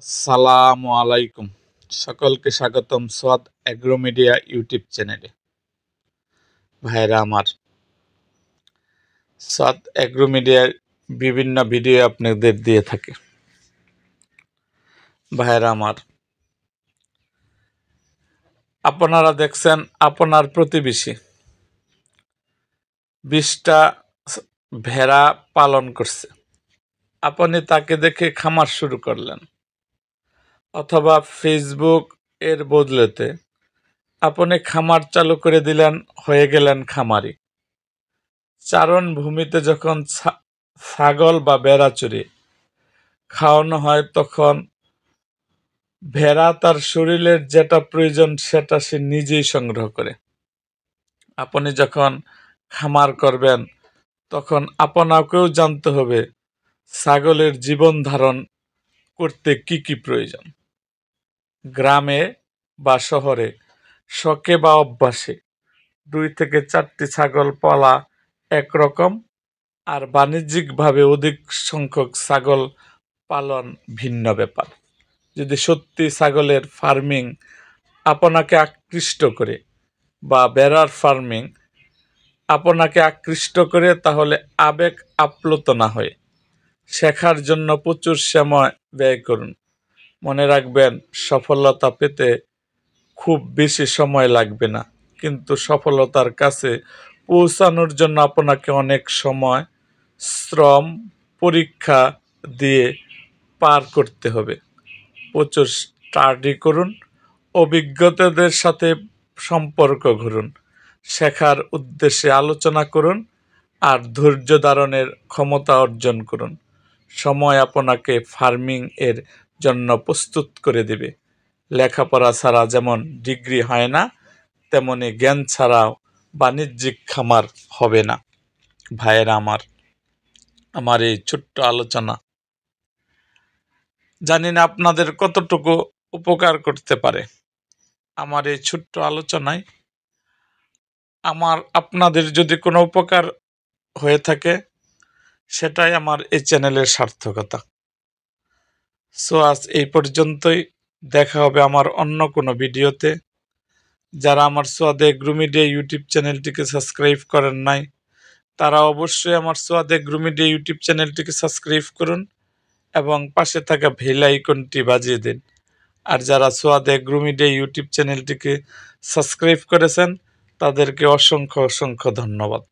আসসালামু আলাইকুম। সকলকে স্বাগতম সোয়াদ অ্যাগ্রো মিডিয়া ইউটিউব চ্যানেলে। ভাইরা আমার, সোয়াদ অ্যাগ্রো মিডিয়ার বিভিন্ন ভিডিও আপনাদের দিয়ে থাকে। ভাইরা আমার, আপনারা দেখছেন আপনার প্রতিবেশী 20টা ভেড়া পালন করছে, আপনি তাকে দেখে খামার শুরু করলেন, অথবা ফেসবুক এর বদলেতে আপনি খামার চালু করে দিলেন, হয়ে গেলেন খামারি। চারণ ভূমিতে যখন ছাগল বা ভেড়া চড়ে খাওয়ানো হয়, তখন ভেড়া তার শরীরের যেটা প্রয়োজন সেটা সে নিজেই সংগ্রহ করে। আপনি যখন খামার করবেন, তখন আপনাকেও জানতে হবে ছাগলের জীবন ধারণ করতে কি কি প্রয়োজন। গ্রামে বা শহরে শখে বা অভ্যাসে 2 থেকে 4টি ছাগল পালা একরকম, আর বাণিজ্যিকভাবে অধিক সংখ্যক ছাগল পালন ভিন্ন ব্যাপার। যদি সত্যি ছাগলের ফার্মিং আপনাকে আকৃষ্ট করে বা ভেড়ার ফার্মিং আপনাকে আকৃষ্ট করে, তাহলে আবেগ আপ্লুত না হয়ে শেখার জন্য প্রচুর সময় ব্যয় করুন। মনে রাখবেন, সফলতা পেতে খুব বেশি সময় লাগবে না, কিন্তু সফলতার কাছে পৌঁছানোর জন্য আপনাকে অনেক সময়, শ্রম, পরীক্ষা দিয়ে পার করতে হবে। প্রচুর স্টাডি করুন, অভিজ্ঞতাদের সাথে সম্পর্ক গড়ুন, শেখার উদ্দেশ্যে আলোচনা করুন, আর ধৈর্য ধারণের ক্ষমতা অর্জন করুন। সময় আপনাকে ফার্মিং এর জন্য প্রস্তুত করে দেবে। লেখাপড়া ছাড়া যেমন ডিগ্রি হয় না, তেমনি জ্ঞান ছাড়াও বাণিজ্যিক খামার হবে না। ভাইয়েরা আমার, আমার এই ছোট্ট আলোচনা জানি না আপনাদের কতটুকু উপকার করতে পারে। আমার এই ছোট্ট আলোচনায় আপনাদের যদি কোনো উপকার হয়ে থাকে, সেটাই আমার এই চ্যানেলের সার্থকতা। সো আজ এই পর্যন্তই, দেখা হবে আমার অন্য কোনো ভিডিওতে। যারা আমার সোয়াদ এগ্রো মিডিয়া ইউটিউব চ্যানেলটিকে সাবস্ক্রাইব করেন নাই, তারা অবশ্যই আমার সোয়াদ এগ্রো মিডিয়া ইউটিউব চ্যানেলটিকে সাবস্ক্রাইব করুন এবং পাশে থাকা বেল আইকনটি বাজিয়ে দিন। আর যারা সোয়াদ এগ্রো মিডিয়া ইউটিউব চ্যানেলটিকে সাবস্ক্রাইব করেছেন, তাদেরকে অসংখ্য অসংখ্য ধন্যবাদ।